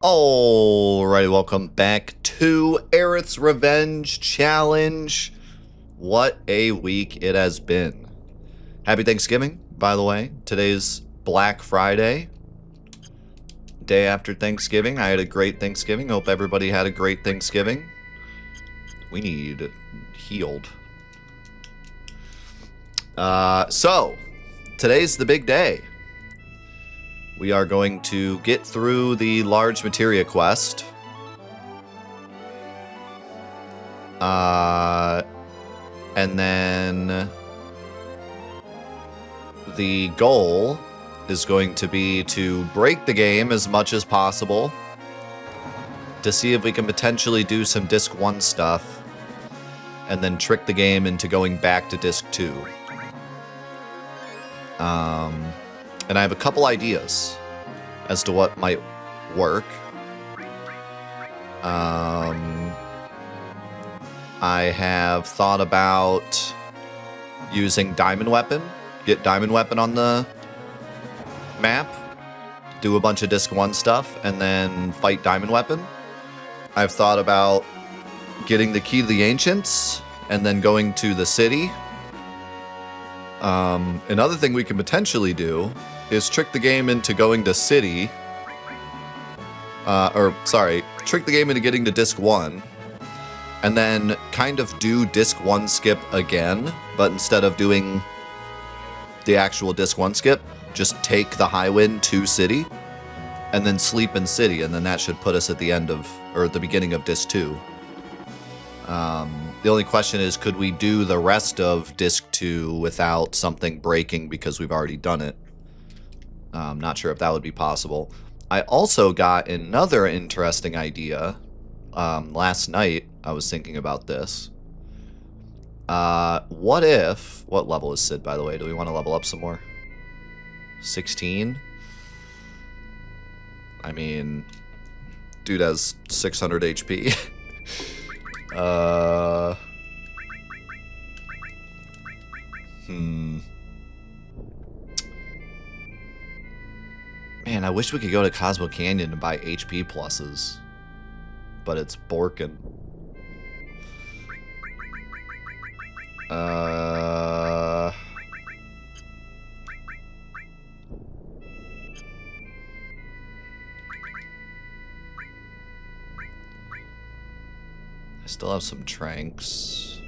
Alrighty, welcome back to Aerith's Revenge Challenge. What a week it has been. Happy Thanksgiving, by the way. Today's Black Friday. Day after Thanksgiving. I had a great Thanksgiving. Hope everybody had a great Thanksgiving. We need healed. So, today's the big day. We are going to get through the large materia quest. And then the goal is going to be to break the game as much as possible to see if we can potentially do some Disc 1 stuff and then trick the game into going back to Disc 2. And I have a couple ideas as to what might work. I have thought about using Diamond Weapon. Get Diamond Weapon on the map. Do a bunch of Disc 1 stuff, and then fight Diamond Weapon. I've thought about getting the Key to the Ancients, and then going to the city. Another thing we can potentially do is trick the game into going to city. Trick the game into getting to Disc 1. And then kind of do Disc 1 skip again, but instead of doing the actual Disc 1 skip, just take the Highwind to city, and then sleep in city, and then that should put us at the end of, or at the beginning of Disc 2. The only question is, could we do the rest of Disc 2 without something breaking because we've already done it? I'm not sure if that would be possible. I also got another interesting idea. Last night, I was thinking about this. What level is Sid, by the way? Do we want to level up some more? 16? I mean, dude has 600 HP. Man, I wish we could go to Cosmo Canyon and buy HP pluses. But it's Borkin. I still have some tranks.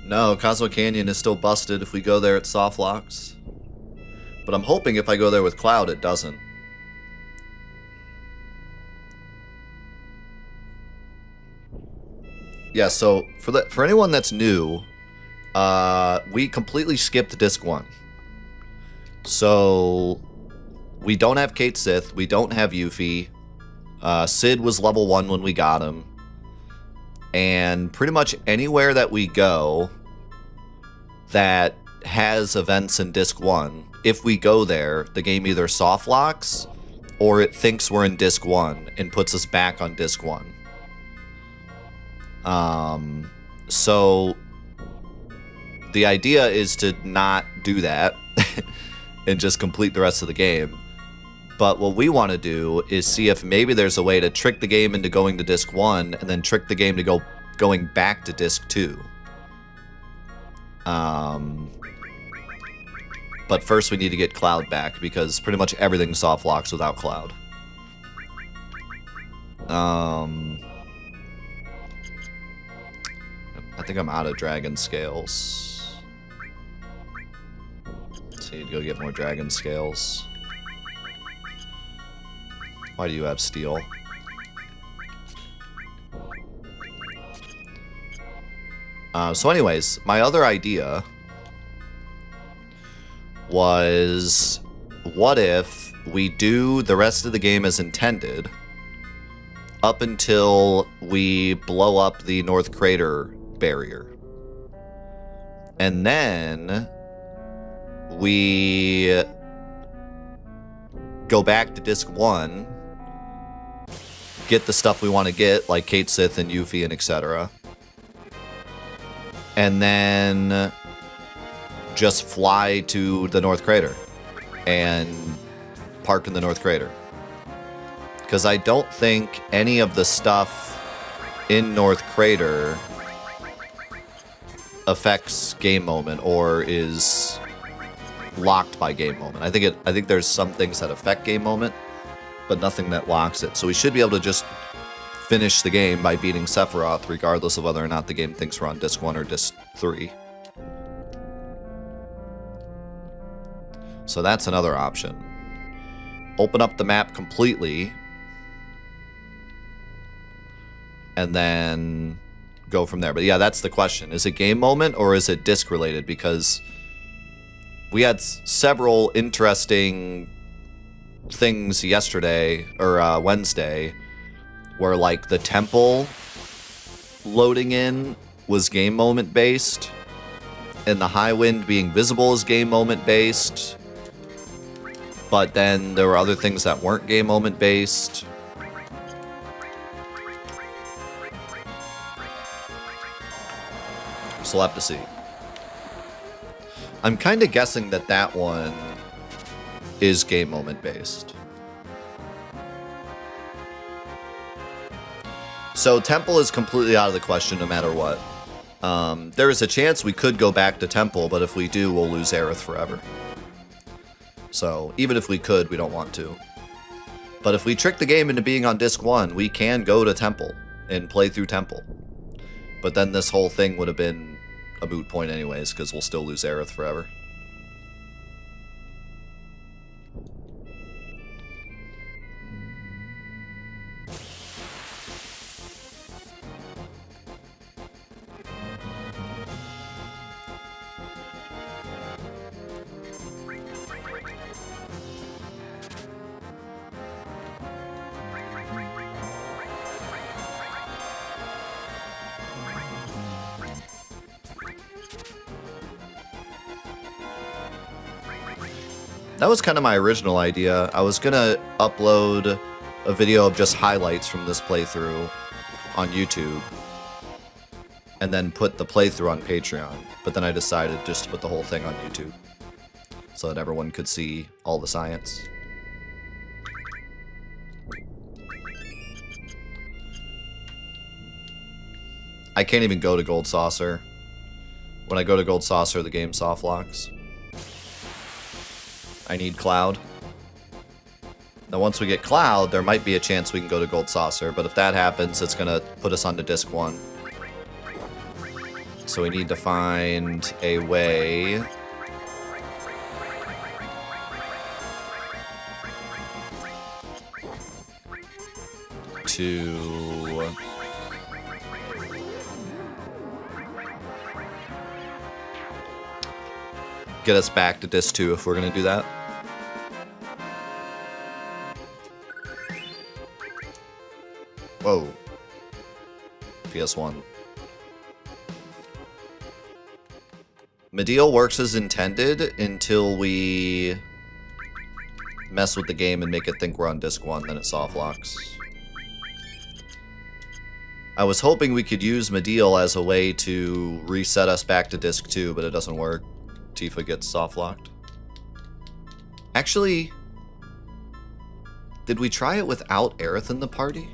No, Cosmo Canyon is still busted if we go there at soft locks. But I'm hoping if I go there with Cloud, it doesn't. Yeah, so for anyone that's new, we completely skipped Disc 1. So we don't have Kate Sith, we don't have Yuffie. Sid was level 1 when we got him. And pretty much anywhere that we go that has events in Disc 1, if we go there, the game either soft locks or it thinks we're in Disc 1 and puts us back on Disc 1. So the idea is to not do that and just complete the rest of the game. But what we want to do is see if maybe there's a way to trick the game into going to Disc 1 and then trick the game to going back to Disc 2. But first we need to get Cloud back because pretty much everything soft locks without Cloud. I think I'm out of dragon scales. So I need to go get more dragon scales. Why do you have steel? So anyways, my other idea was, what if we do the rest of the game as intended up until we blow up the North Crater barrier. And then we go back to Disc 1, get the stuff we want to get, like Kate Sith and Yuffie and etc. And then just fly to the North Crater and park in the North Crater. Because I don't think any of the stuff in North Crater affects game moment or is locked by game moment. I think there's some things that affect game moment, but nothing that locks it. So we should be able to just finish the game by beating Sephiroth, regardless of whether or not the game thinks we're on disc 1 or disc 3. So that's another option. Open up the map completely, and then go from there. But yeah, that's the question. Is it game moment or is it disc related? Because we had several interesting things yesterday, or Wednesday, where like the temple loading in was game moment based, and the high wind being visible is game moment based, but then there were other things that weren't game moment based. So we'll have to see. I'm kind of guessing that that one is game moment based. So Temple is completely out of the question no matter what. There is a chance we could go back to Temple, but if we do, we'll lose Aerith forever. So even if we could, we don't want to. But if we trick the game into being on disc 1, we can go to Temple and play through Temple. But then this whole thing would have been a moot point anyways, because we'll still lose Aerith forever. That was kind of my original idea. I was gonna upload a video of just highlights from this playthrough on YouTube and then put the playthrough on Patreon, but then I decided just to put the whole thing on YouTube so that everyone could see all the science. I can't even go to Gold Saucer. When I go to Gold Saucer, the game soft locks. I need Cloud. Now once we get Cloud, there might be a chance we can go to Gold Saucer, but if that happens, it's gonna put us onto disc 1. So we need to find a way to get us back to disc 2 if we're gonna do that. Whoa. PS1. Medial works as intended until we mess with the game and make it think we're on disc 1, then it soft locks. I was hoping we could use Medial as a way to reset us back to disc 2, but it doesn't work. Tifa gets soft locked. Actually, did we try it without Aerith in the party?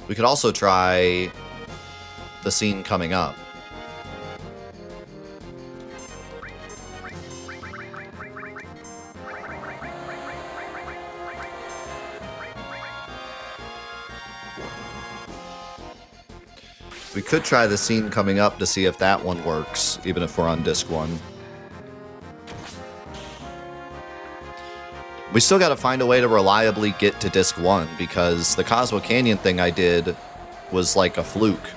We could also try the scene coming up. We could try the scene coming up to see if that one works, even if we're on disc 1. We still got to find a way to reliably get to disc 1, because the Cosmo Canyon thing I did was like a fluke.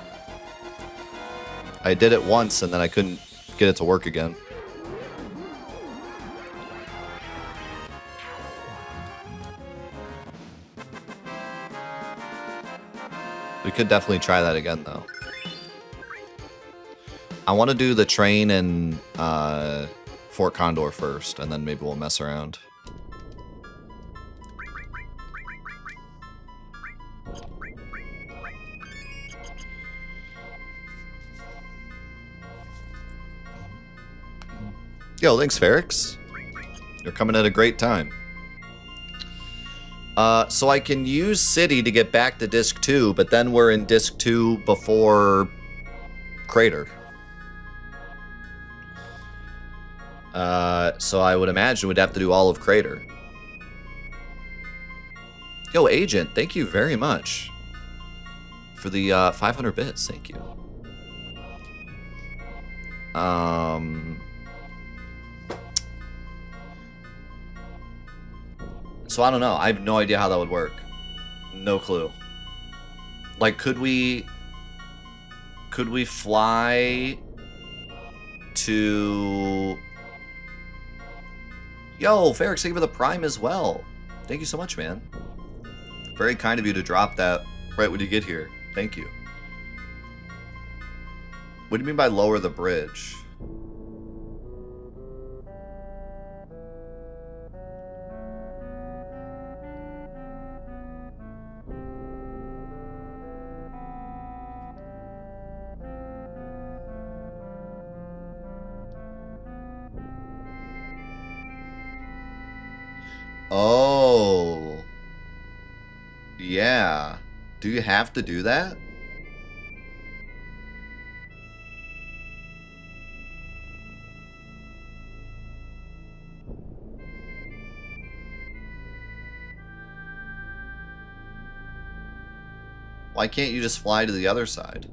I did it once and then I couldn't get it to work again. We could definitely try that again, though. I want to do the train in Fort Condor first, and then maybe we'll mess around. Yo, thanks, Ferrix. You're coming at a great time. So I can use City to get back to Disc 2, but then we're in Disc 2 before Crater. So I would imagine we'd have to do all of Crater. Yo, Agent, thank you very much for the 500 bits. Thank you. So I don't know. I have no idea how that would work. No clue. Like, could we fly to... Yo, Ferrix, thank you for the Prime as well. Thank you so much, man. Very kind of you to drop that right when you get here. Thank you. What do you mean by lower the bridge? Oh. Yeah. Do you have to do that? Why can't you just fly to the other side?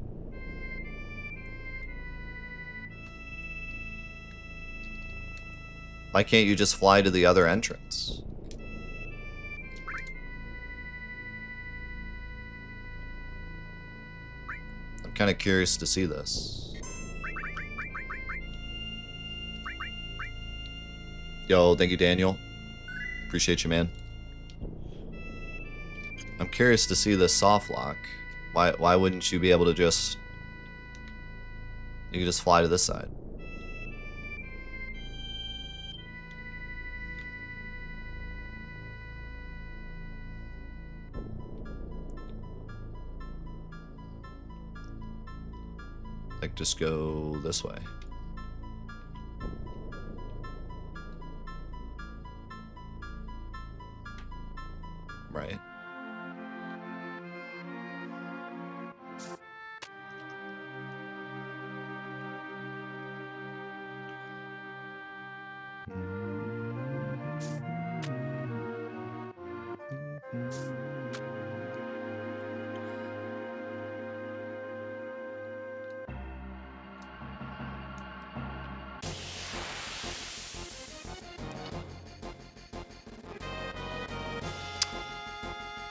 Why can't you just fly to the other entrance? I'm kind of curious to see this. Yo, thank you, Daniel. Appreciate you, man. I'm curious to see this soft lock. Why wouldn't you be able to just... You can just fly to this side. Like, just go this way. Right.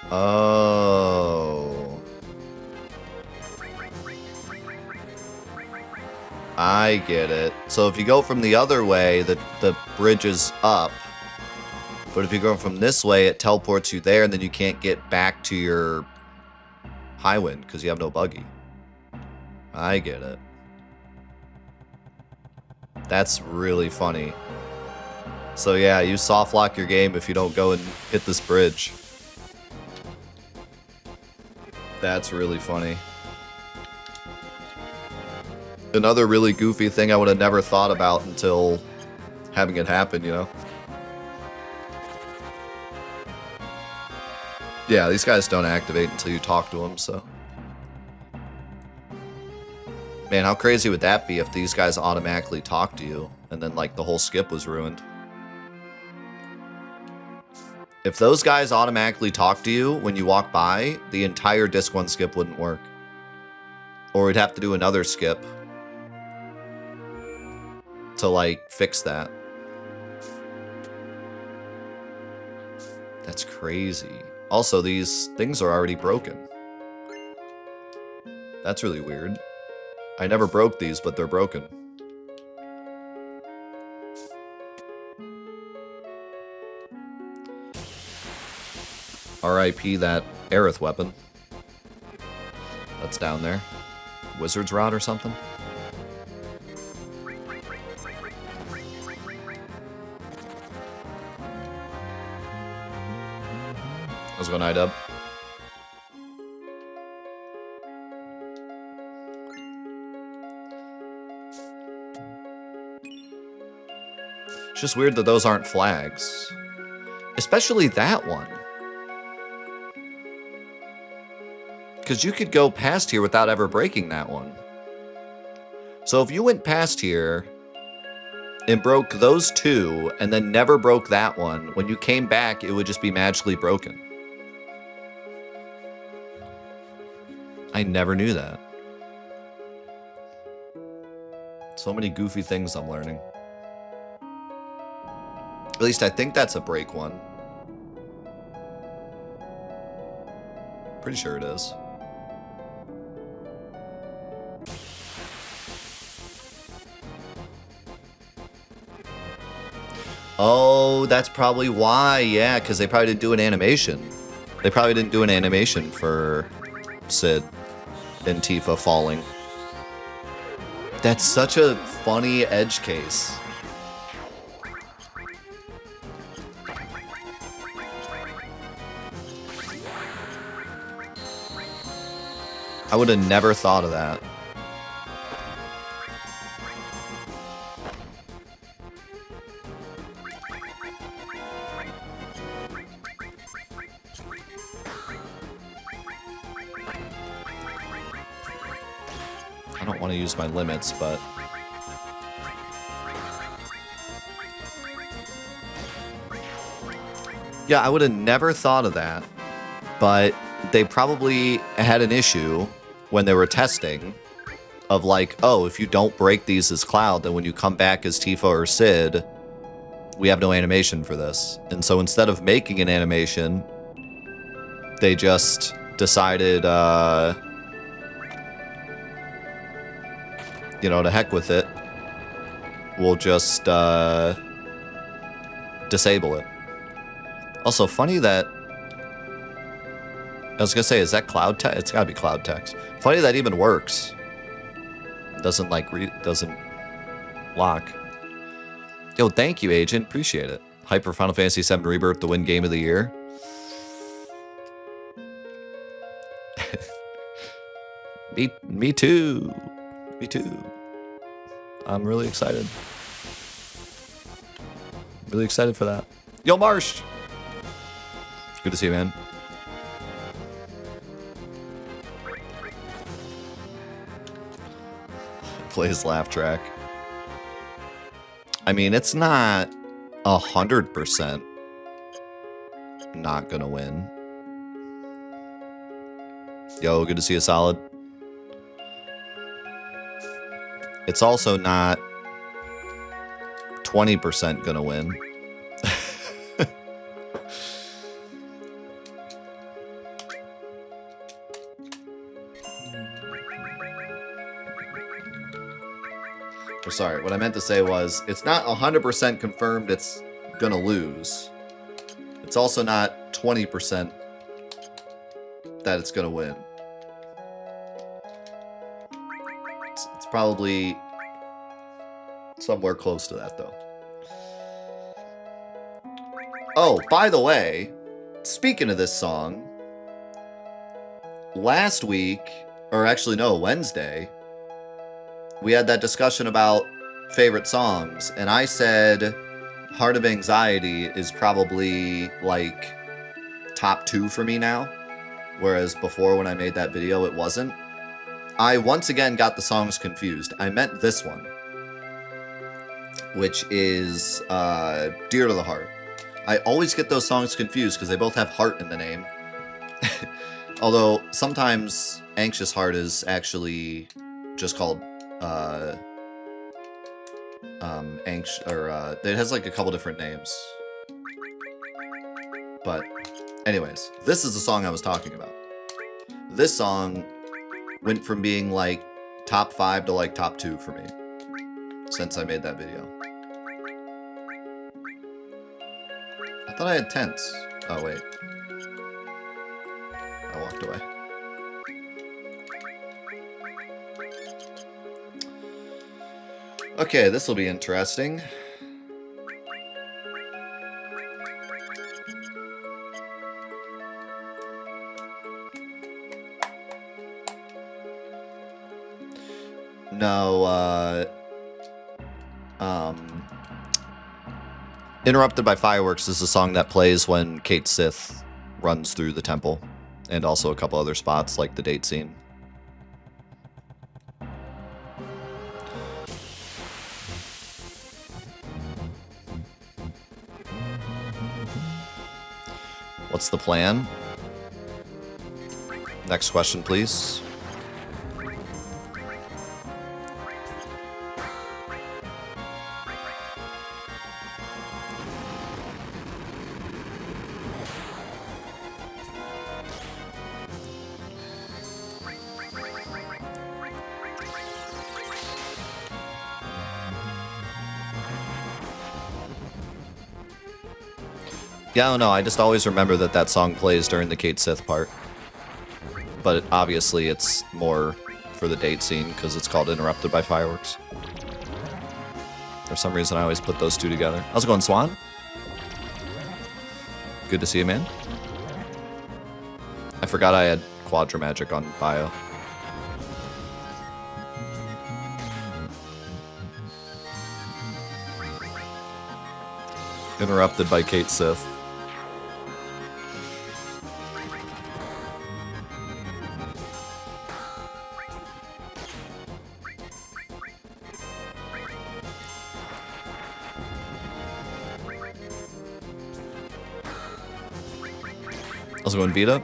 Oh. I get it. So if you go from the other way, the bridge is up. But if you go from this way, it teleports you there, and then you can't get back to your high wind because you have no buggy. I get it. That's really funny. So yeah, you soft lock your game if you don't go and hit this bridge. That's really funny. Another really goofy thing I would have never thought about until having it happen, you know? Yeah, these guys don't activate until you talk to them, so... Man, how crazy would that be if these guys automatically talk to you, and then, like, the whole skip was ruined? If those guys automatically talk to you when you walk by, the entire Disc 1 skip wouldn't work. Or we'd have to do another skip to, like, fix that. That's crazy. Also, these things are already broken. That's really weird. I never broke these, but they're broken. RIP that Aerith weapon. That's down there. Wizard's Rod or something? How's it going, iDub? It's just weird that those aren't flags. Especially that one. Because you could go past here without ever breaking that one. So if you went past here and broke those two and then never broke that one, when you came back, it would just be magically broken. I never knew that. So many goofy things I'm learning. At least I think that's a break one. Pretty sure it is. Oh, that's probably why. Yeah, because they probably didn't do an animation. They probably didn't do an animation for Sid and Tifa falling. That's such a funny edge case. I would have never thought of that. I don't want to use my limits, but... yeah, I would have never thought of that, but they probably had an issue when they were testing of like, oh, if you don't break these as Cloud, then when you come back as Tifa or Sid, we have no animation for this. And so instead of making an animation, they just decided, you know, to heck with it. We'll just disable it. Also, funny that... I was gonna say, is that cloud text? It's gotta be cloud text. Funny that even works. Doesn't like doesn't lock. Yo, thank you, Agent. Appreciate it. Hype for Final Fantasy VII Rebirth to win Game of the Year. Me too. Me too. I'm really excited. Really excited for that. Yo, Marsh! Good to see you, man. Play his laugh track. I mean, it's not 100% not gonna win. Yo, good to see you, Solid. It's also not 20% gonna win. Or sorry, what I meant to say was, it's not 100% confirmed it's gonna lose. It's also not 20% that it's gonna win. It's probably somewhere close to that, though. Oh, by the way, speaking of this song, last week, or actually no, Wednesday, we had that discussion about favorite songs, and I said Heart of Anxiety is probably like top 2 for me now, whereas before when I made that video it wasn't. I once again got the songs confused. I meant this one, which is Dear to the Heart. I always get those songs confused because they both have heart in the name. Although sometimes Anxious Heart is actually just called it has like a couple different names. But anyways, this is the song I was talking about. This song went from being like top 5 to like top 2 for me since I made that video. I thought I had tents. Oh wait, I walked away. Okay, this will be interesting. No, Interrupted by Fireworks is the song that plays when Kate Sith runs through the temple, and also a couple other spots like the date scene. What's the plan? Next question, please. Yeah, I don't know. I just always remember that that song plays during the Kate Sith part. But obviously it's more for the date scene because it's called Interrupted by Fireworks. For some reason I always put those two together. How's it going, Swan? Good to see you, man. I forgot I had Quadra Magic on bio. Interrupted by Kate Sith. How's it going, Vita?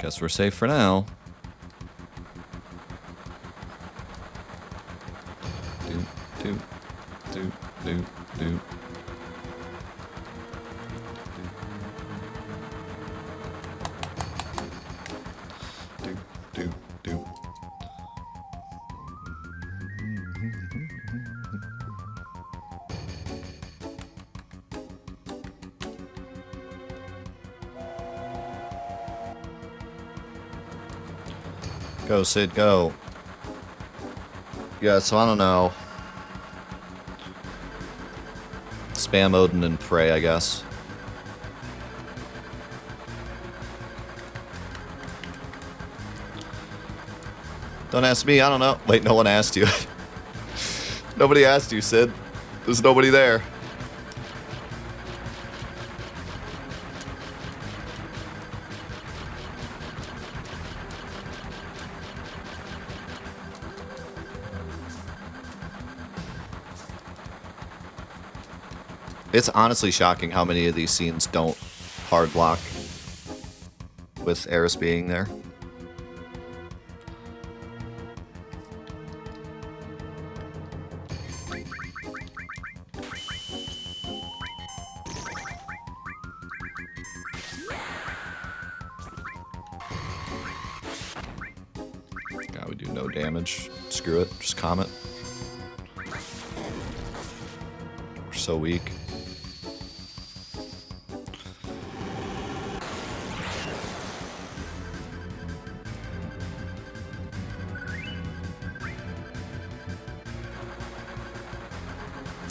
Guess we're safe for now. Do. Go, Sid, go. Yeah, so I don't know. Spam Odin and pray, I guess. Don't ask me, I don't know. Wait, no one asked you. Nobody asked you, Sid. There's nobody there. It's honestly shocking how many of these scenes don't hard block with Aerith being there. God, we do no damage. Screw it, just Comet. We're so weak.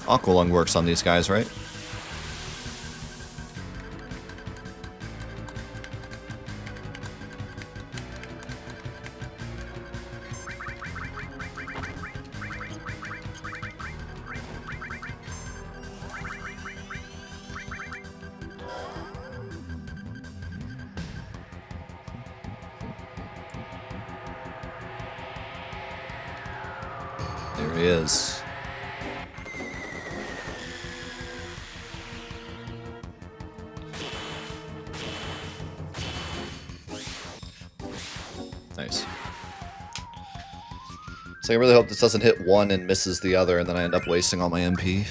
Aqualung works on these guys, right? There he is. Nice. So I really hope this doesn't hit one and misses the other, and then I end up wasting all my MP.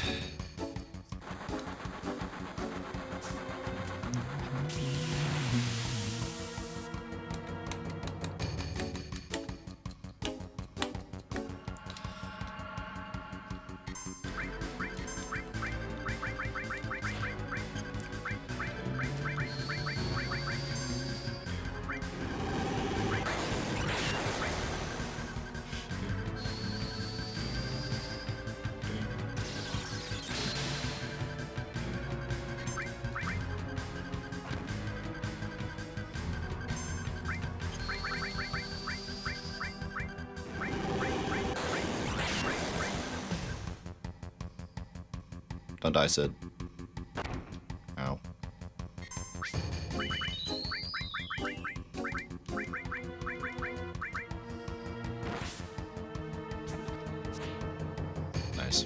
Don't die, Sid. Ow. Nice.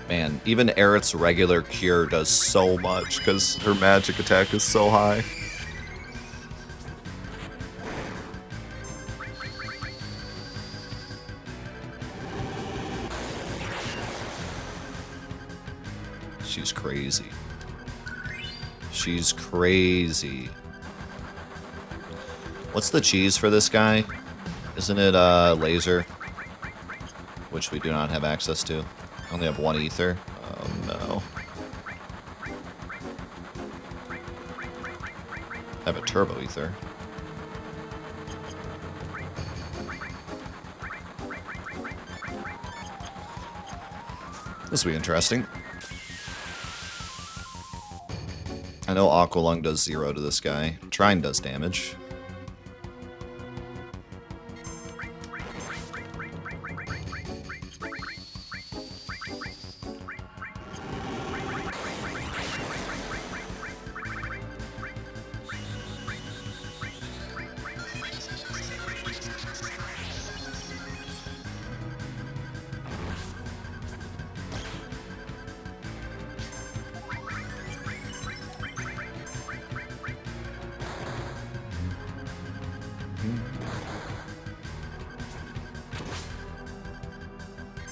Man, even Aerith's regular cure does so much because her magic attack is so high. She's crazy. She's crazy. What's the cheese for this guy? Isn't it laser? Which we do not have access to. I only have 1 ether. Oh no. I have a turbo ether. This will be interesting. I know Aqualung does 0 to this guy. Trine does damage.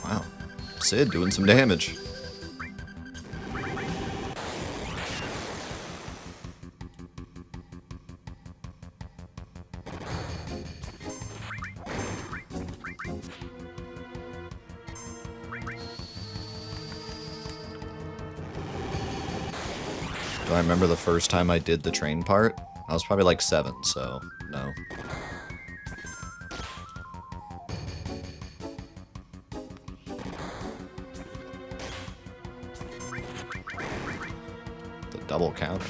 Wow. Sid doing some damage. Do I remember the first time I did the train part? I was probably like 7, so no. The double counter.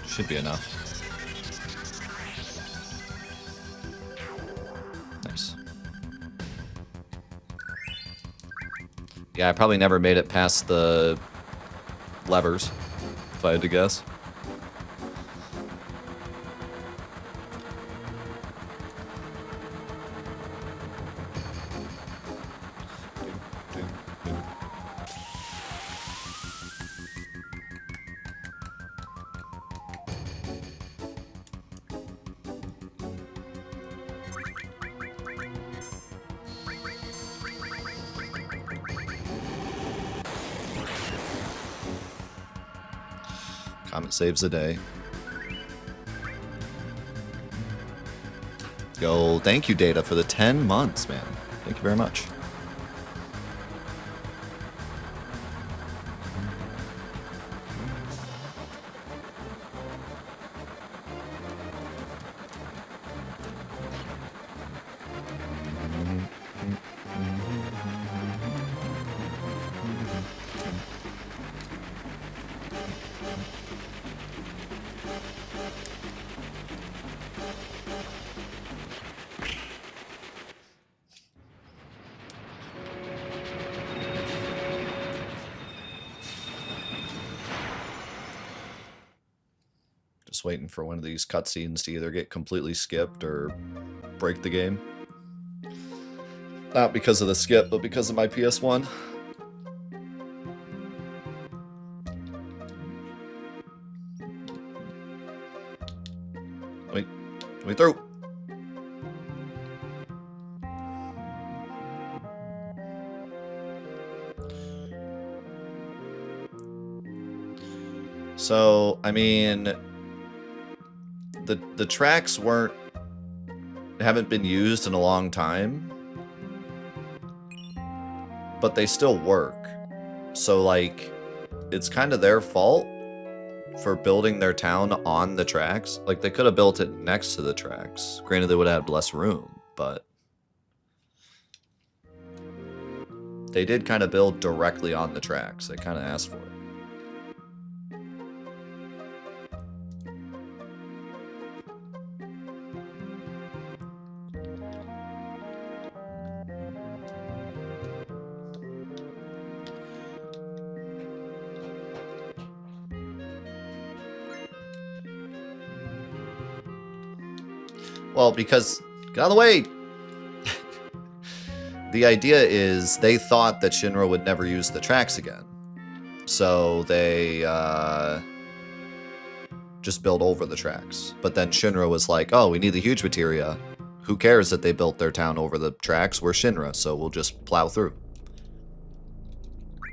Should be enough. Nice. Yeah, I probably never made it past the levers, if I had to guess. Comet saves the day. Yo, thank you, Data, for the 10 months, man. Thank you very much. Just waiting for one of these cutscenes to either get completely skipped or break the game. Not because of the skip, but because of my PS1. Wait, we through. So, I mean, the tracks haven't been used in a long time, but they still work. So, like, it's kind of their fault for building their town on the tracks. Like, they could have built it next to the tracks. Granted, they would have had less room, but they did kind of build directly on the tracks. They kind of asked for it. Well, because... Get out of the way! The idea is they thought that Shinra would never use the tracks again. So they just built over the tracks. But then Shinra was like, oh, we need the huge materia. Who cares that they built their town over the tracks? We're Shinra, so we'll just plow through.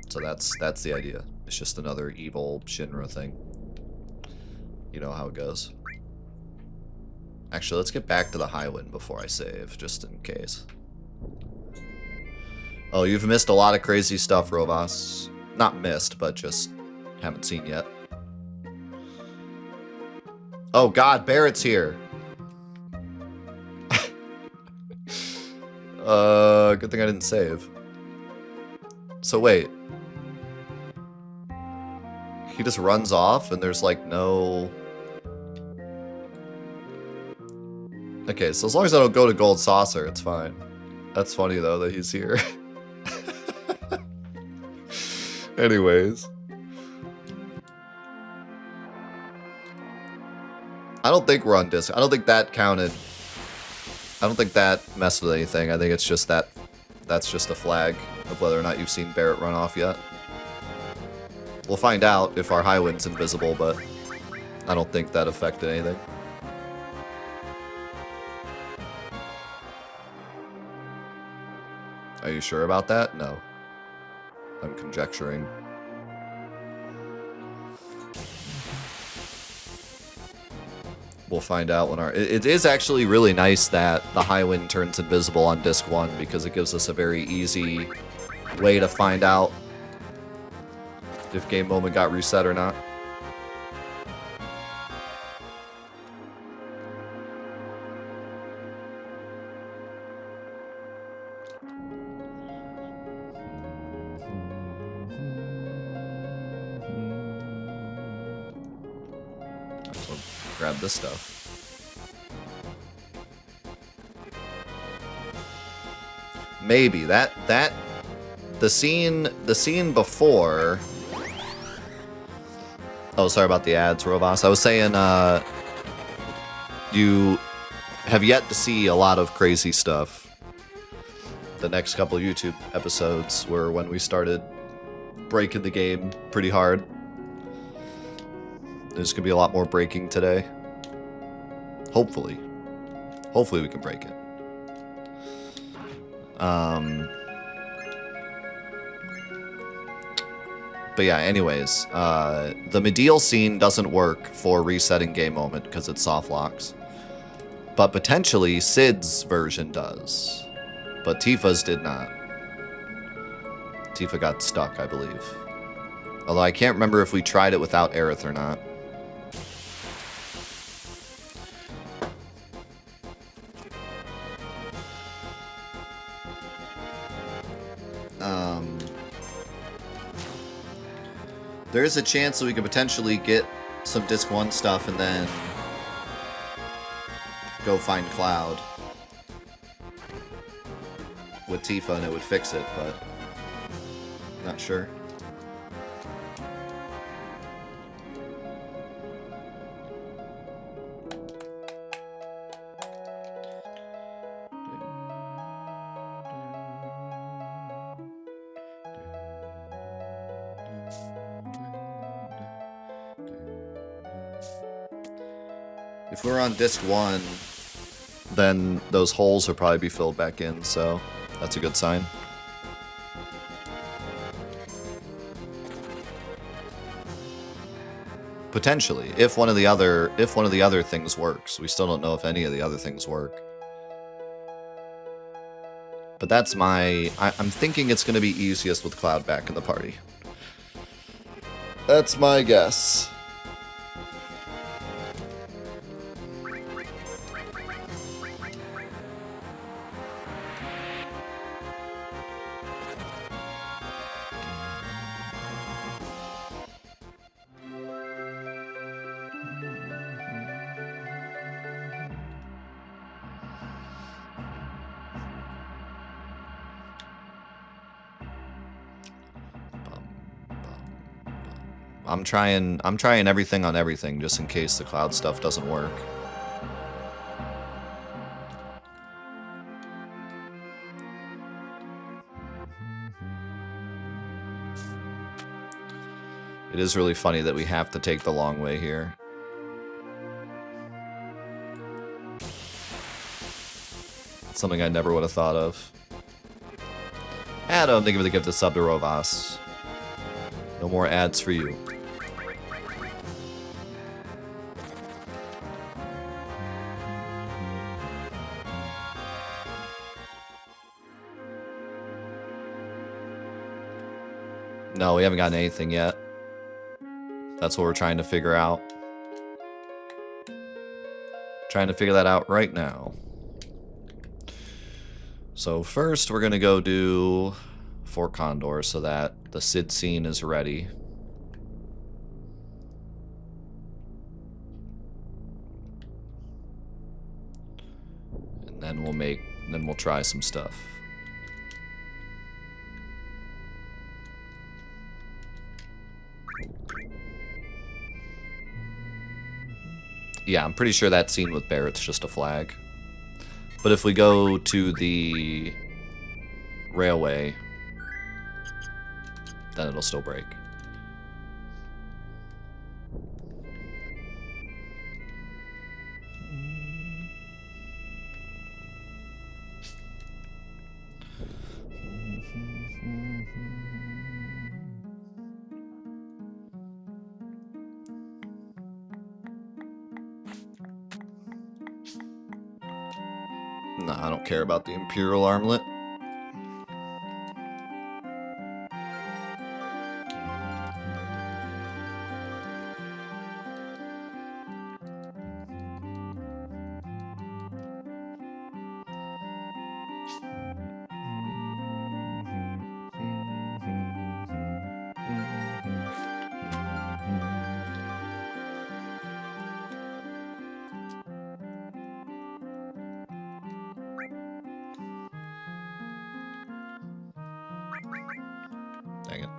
So that's the idea. It's just another evil Shinra thing. You know how it goes. Actually, let's get back to the Highwind before I save, just in case. Oh, you've missed a lot of crazy stuff, Rovas. Not missed, but just haven't seen yet. Oh god, Barrett's here. Good thing I didn't save. So wait. He just runs off and there's like no... Okay, so as long as I don't go to Gold Saucer, it's fine. That's funny, though, that he's here. Anyways. I don't think we're on disc. I don't think that counted. I don't think that messed with anything. I think it's just that... That's just a flag of whether or not you've seen Barrett run off yet. We'll find out if our Highwind's invisible, but I don't think that affected anything. Are you sure about that? No. I'm conjecturing. We'll find out when our... It is actually really nice that the Highwind turns invisible on Disc 1 because it gives us a very easy way to find out if game moment got reset or not. Grab this stuff. Maybe the scene before. Oh, sorry about the ads, Rovas. I was saying you have yet to see a lot of crazy stuff. The next couple of YouTube episodes were when we started breaking the game pretty hard. There's gonna be a lot more breaking today. Hopefully. Hopefully we can break it. But yeah, anyways. The Medial scene doesn't work for resetting game moment because it soft locks. But potentially Sid's version does. But Tifa's did not. Tifa got stuck, I believe. Although I can't remember if we tried it without Aerith or not. There is a chance that we could potentially get some Disc 1 stuff and then go find Cloud with Tifa and it would fix it, but not sure. If we're on disc 1, then those holes will probably be filled back in, so that's a good sign. Potentially, if one of the other things works. We still don't know if any of the other things work. But that's I'm thinking it's going to be easiest with Cloud back in the party. That's my guess. I'm trying everything on everything just in case the Cloud stuff doesn't work. It is really funny that we have to take the long way here. Something I never would have thought of. Adam, thank you for the gift of sub to Rovas. No more ads for you. No, we haven't gotten anything yet. That's what we're trying to figure out. Trying to figure that out right now. So first we're going to go do Fort Condor so that the Sid scene is ready. And then we'll try some stuff. Yeah, I'm pretty sure that scene with Barrett's just a flag. But if we go to the railway, then it'll still break. Nah, I don't care about the Imperial Armlet. Dang it.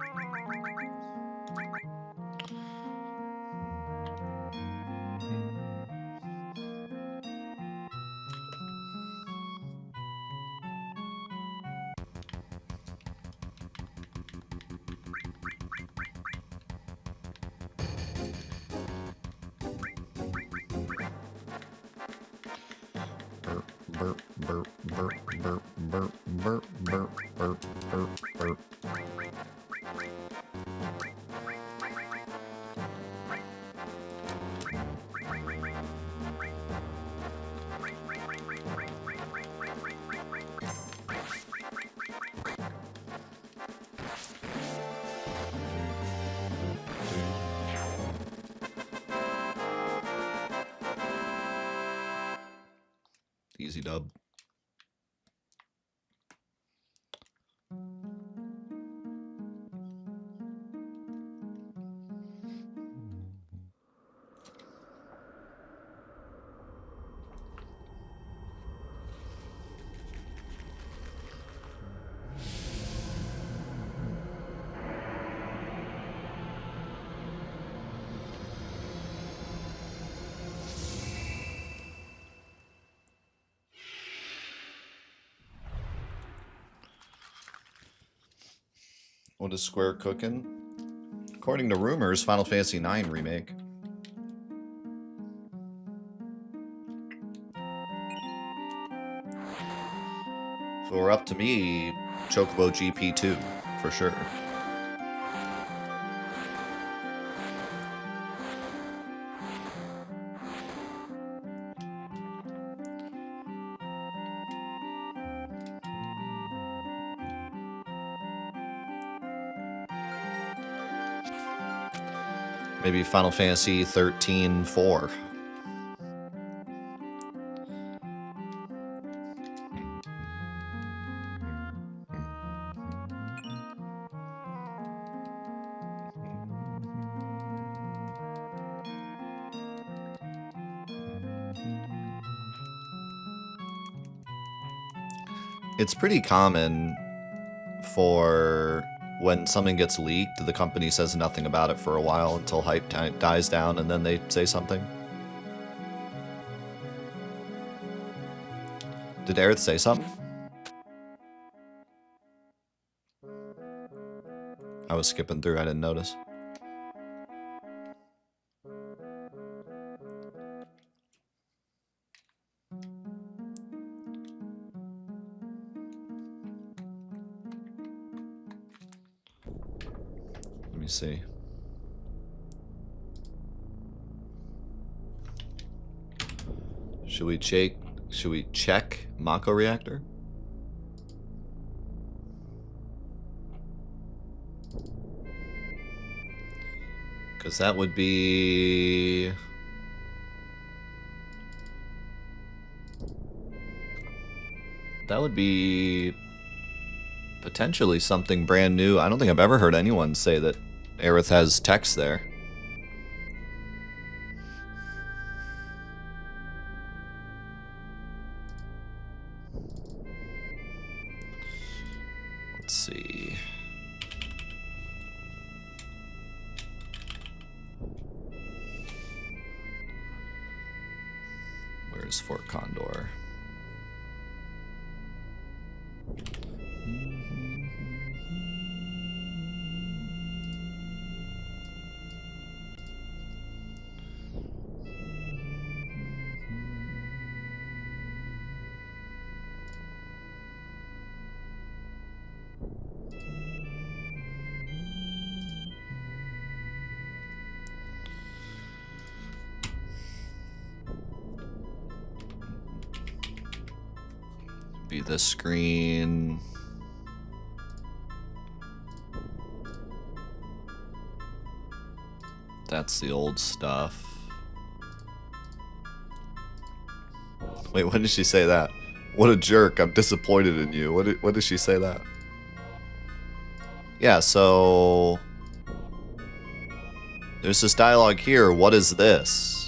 Burp, burp, burp, burp, burp, burp, burp, burp, burp, burp. Easy dub. What is Square cooking? According to rumors, Final Fantasy IX remake. If it were up to me, Chocobo GP2, for sure. Maybe Final Fantasy 13-4. It's pretty common for when something gets leaked, the company says nothing about it for a while until hype dies down, and then they say something. Did Aerith say something? I was skipping through, I didn't notice. Let me see. Should we check Mako reactor? Because that would be... That would be potentially something brand new. I don't think I've ever heard anyone say that Aerith has text there. Let's see. Where's Fort Condor? Be this screen. That's the old stuff. Wait, when did she say that? What a jerk, I'm disappointed in you. What did she say that? Yeah, so... There's this dialogue here, what is this?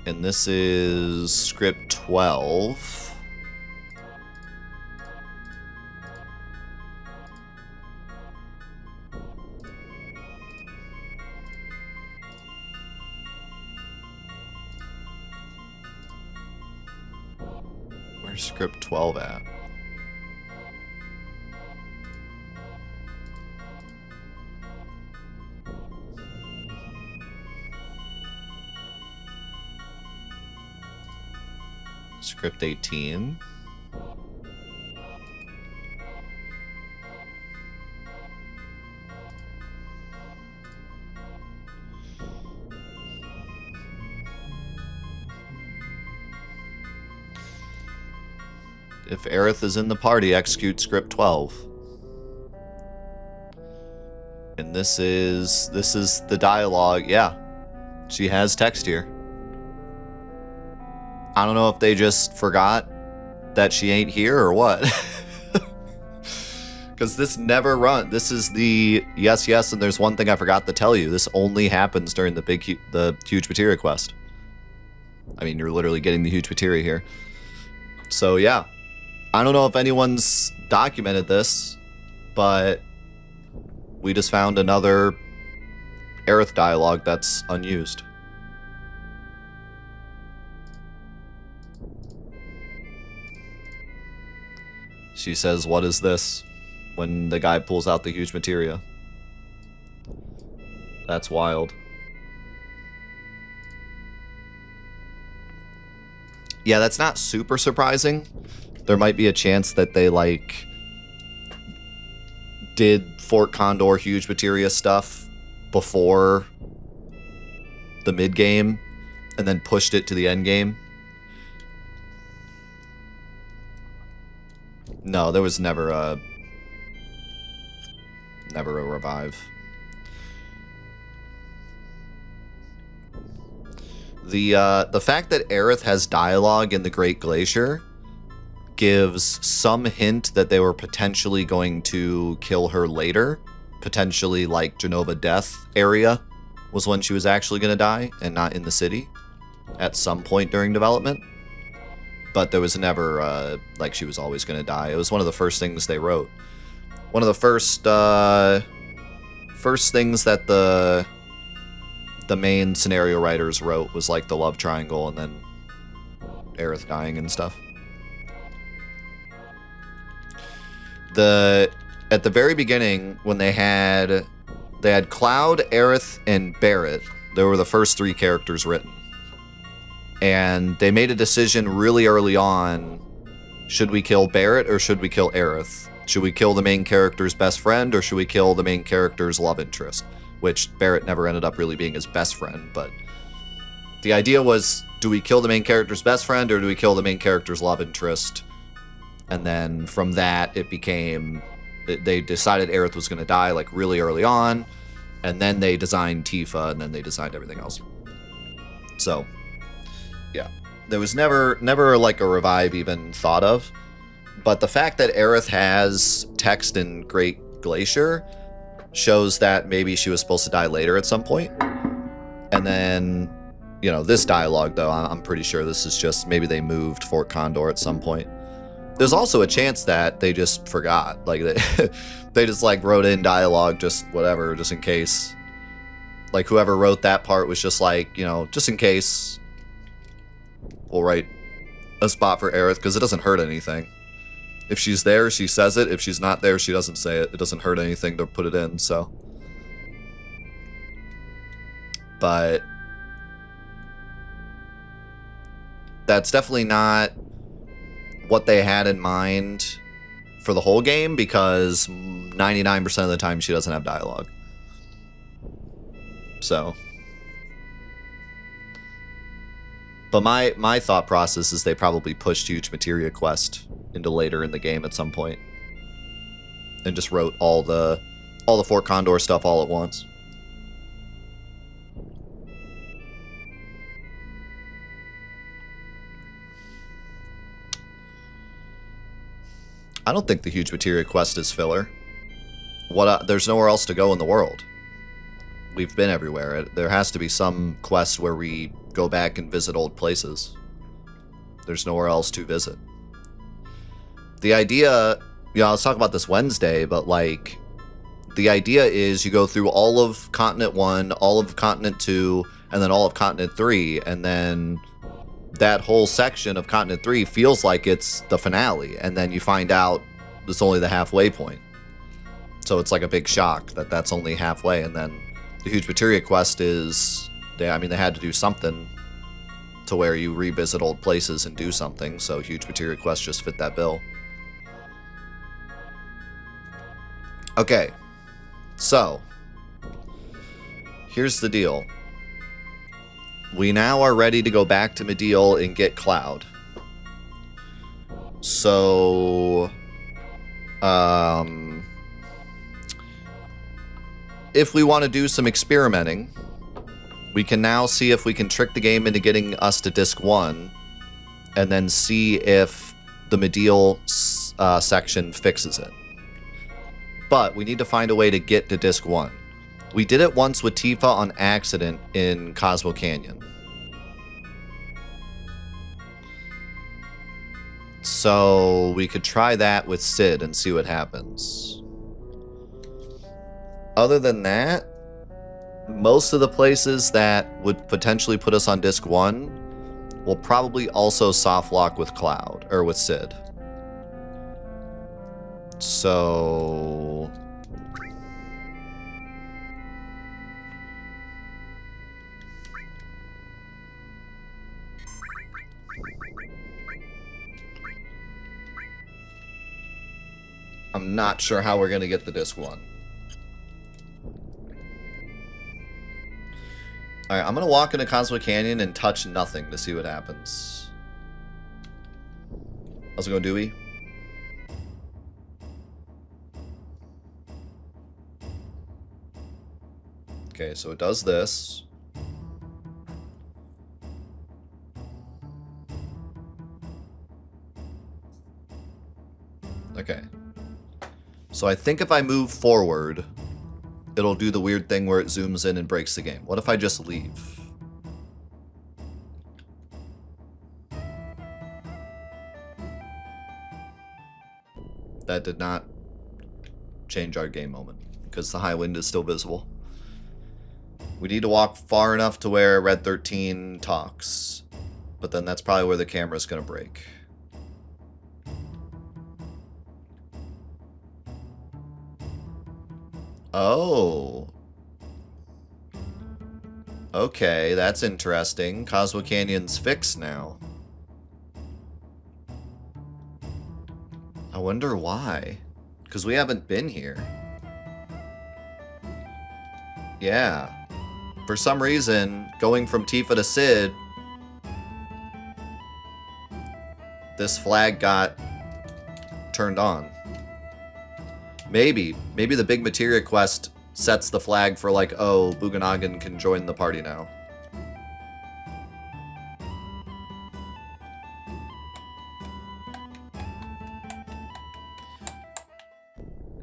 And this is script 12. Where's script 12 at? Script 18. If Aerith is in the party, execute script 12. And this is the dialogue. Yeah. She has text here. I don't know if they just forgot that she ain't here or what. Because this never run. This is the yes, and there's one thing I forgot to tell you. This only happens during the huge materia quest. I mean, you're literally getting the huge materia here. So yeah, I don't know if anyone's documented this, but we just found another Aerith dialogue that's unused. She says, "What is this?" when the guy pulls out the huge materia. That's wild. Yeah, that's not super surprising. There might be a chance that they, like, did Fort Condor huge materia stuff before the mid-game and then pushed it to the end game. No, there was never a revive. The fact that Aerith has dialogue in the Great Glacier gives some hint that they were potentially going to kill her later. Potentially, like, Genova Death area was when she was actually going to die, and not in the city at some point during development. But there was never, like, she was always going to die. It was one of the first things they wrote. One of the first things that the main scenario writers wrote was, like, the love triangle and then Aerith dying and stuff. At the very beginning, when they had Cloud, Aerith, and Barret, they were the first 3 characters written. And they made a decision really early on, should we kill Barret or should we kill Aerith? Should we kill the main character's best friend or should we kill the main character's love interest? Which Barret never ended up really being his best friend, but the idea was, do we kill the main character's best friend or do we kill the main character's love interest? And then from that, it became, they decided Aerith was going to die, like, really early on, and then they designed Tifa, and then they designed everything else. So, yeah. There was never like, a revive even thought of, but the fact that Aerith has text in Great Glacier shows that maybe she was supposed to die later at some point. And then, you know, this dialogue, though, I'm pretty sure this is just, maybe they moved Fort Condor at some point. There's also a chance that they just forgot. Like, they just, like, wrote in dialogue, just whatever, just in case. Like, whoever wrote that part was just like, you know, just in case, we'll write a spot for Aerith, because it doesn't hurt anything. If she's there, she says it. If she's not there, she doesn't say it. It doesn't hurt anything to put it in, so. But that's definitely not what they had in mind for the whole game, because 99% of the time she doesn't have dialogue. So. But my thought process is they probably pushed Huge Materia Quest into later in the game at some point, and just wrote all the Fort Condor stuff all at once. I don't think the Huge Materia Quest is filler. There's nowhere else to go in the world. We've been everywhere. There has to be some quest where we go back and visit old places. There's nowhere else to visit. The idea, you know, I was talking about this Wednesday, but, like, the idea is you go through all of Continent 1, all of Continent 2, and then all of Continent 3, and then that whole section of Continent 3 feels like it's the finale, and then you find out it's only the halfway point. So it's like a big shock that that's only halfway, and then the Huge Materia Quest is, they had to do something to where you revisit old places and do something, so Huge Materia Quest just fit that bill. Okay, so here's the deal. We now are ready to go back to Mideel and get Cloud. So, if we want to do some experimenting, we can now see if we can trick the game into getting us to Disc 1, and then see if the Mideel section fixes it. But we need to find a way to get to Disc 1. We did it once with Tifa on accident in Cosmo Canyon. So we could try that with Cid and see what happens. Other than that, most of the places that would potentially put us on Disc 1 will probably also soft lock with Cloud, or with Cid. So I'm not sure how we're going to get the disc 1. Alright, I'm going to walk into Cosmic Canyon and touch nothing to see what happens. How's it going, Dewey? Okay, so it does this. Okay. So I think if I move forward, it'll do the weird thing where it zooms in and breaks the game. What if I just leave? That did not change our game moment, because the high wind is still visible. We need to walk far enough to where Red 13 talks, but then that's probably where the camera's going to break. Oh. Okay, that's interesting. Cosmo Canyon's fixed now. I wonder why. Because we haven't been here. Yeah. For some reason, going from Tifa to Cid, this flag got turned on. Maybe the big materia quest sets the flag for like, oh, Bugenhagen can join the party now.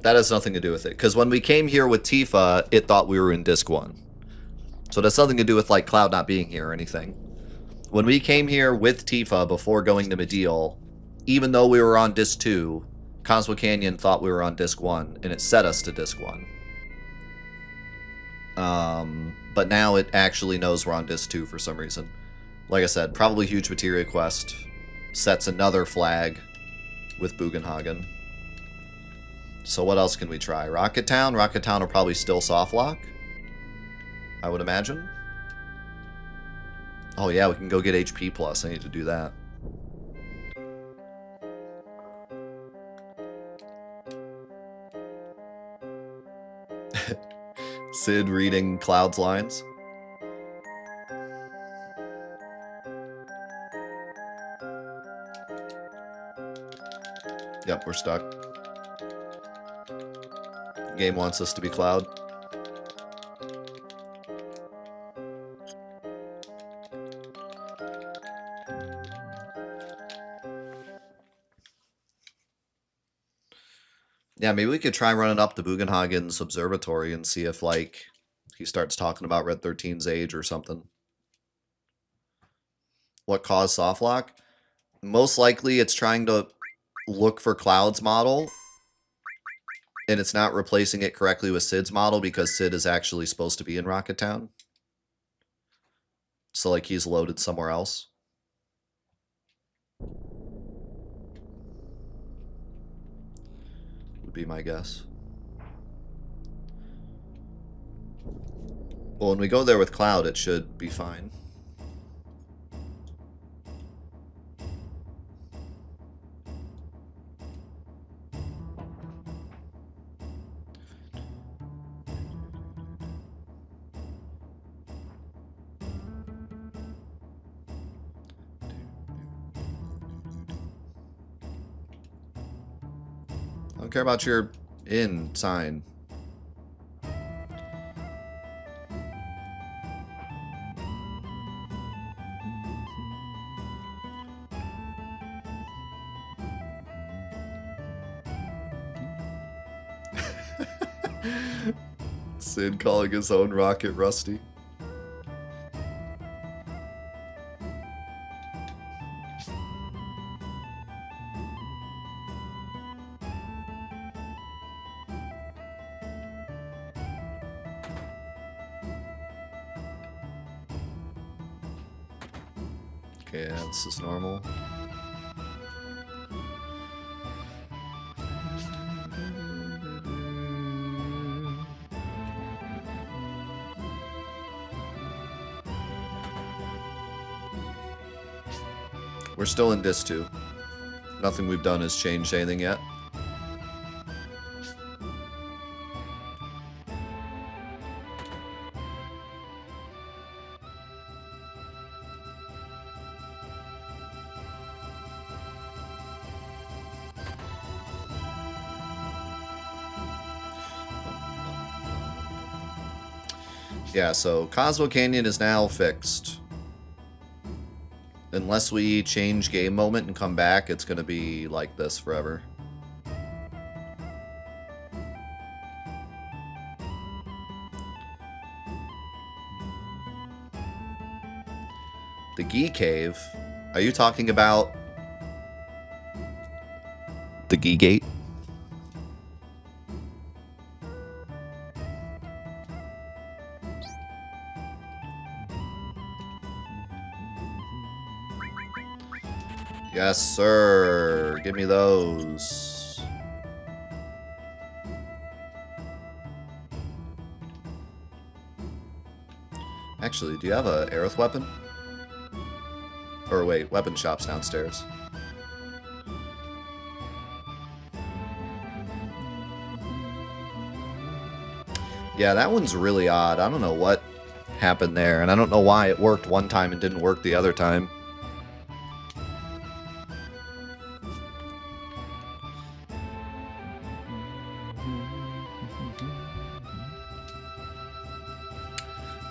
That has nothing to do with it, because when we came here with Tifa, it thought we were in Disc 1. So it has nothing to do with like Cloud not being here or anything. When we came here with Tifa before going to Mediel, even though we were on Disc 2, Cosmo Canyon thought we were on Disc 1, and it set us to Disc 1. But now it actually knows we're on Disc 2 for some reason. Like I said, probably huge materia quest sets another flag with Bugenhagen. So what else can we try? Rocket Town? Rocket Town will probably still soft lock, I would imagine. Oh yeah, we can go get HP plus. I need to do that. Cid reading Cloud's lines. Yep, we're stuck. The game wants us to be Cloud. Yeah, maybe we could try running up to Bugenhagen's observatory and see if, like, he starts talking about Red 13's age or something. What caused softlock? Most likely it's trying to look for Cloud's model, and it's not replacing it correctly with Cid's model because Cid is actually supposed to be in Rocket Town. So, like, he's loaded somewhere else. Would be my guess. Well, when we go there with Cloud, it should be fine. I don't care about your in sign. Cid calling his own rocket Rusty. Okay, yeah, this is normal. We're still in Dis 2. Nothing we've done has changed anything yet. Yeah, so Cosmo Canyon is now fixed. Unless we change game moment and come back, it's going to be like this forever. The Gee Cave? Are you talking about the Gee Gate? Yes, sir. Give me those. Actually, do you have a Aerith weapon? Or wait, weapon shop's downstairs. Yeah, that one's really odd. I don't know what happened there, and I don't know why it worked one time and didn't work the other time.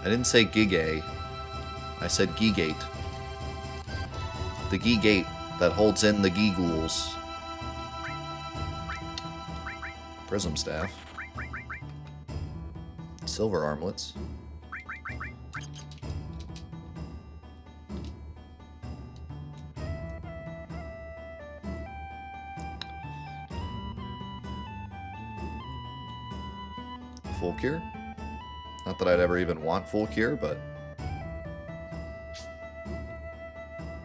I didn't say Gigay. I said Gee-Gate. The Gee-Gate that holds in the Gee-Ghouls. Prism Staff. Silver Armlets. Full Cure? Not that I'd ever even want Full Cure, but...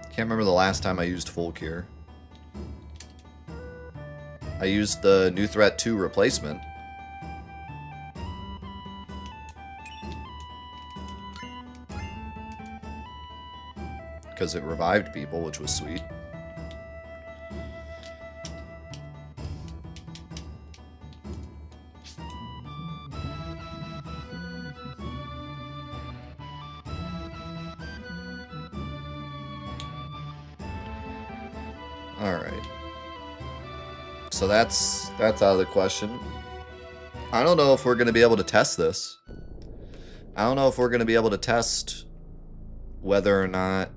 Can't remember the last time I used Full Cure. I used the New Threat 2 replacement. Because it revived people, which was sweet. Alright. So that's out of the question. I don't know if we're going to be able to test this. I don't know if we're going to be able to test whether or not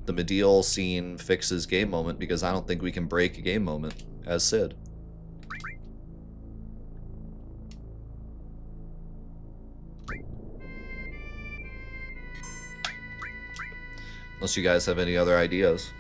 the Medial scene fixes game moment, because I don't think we can break a game moment as Cid. Unless you guys have any other ideas.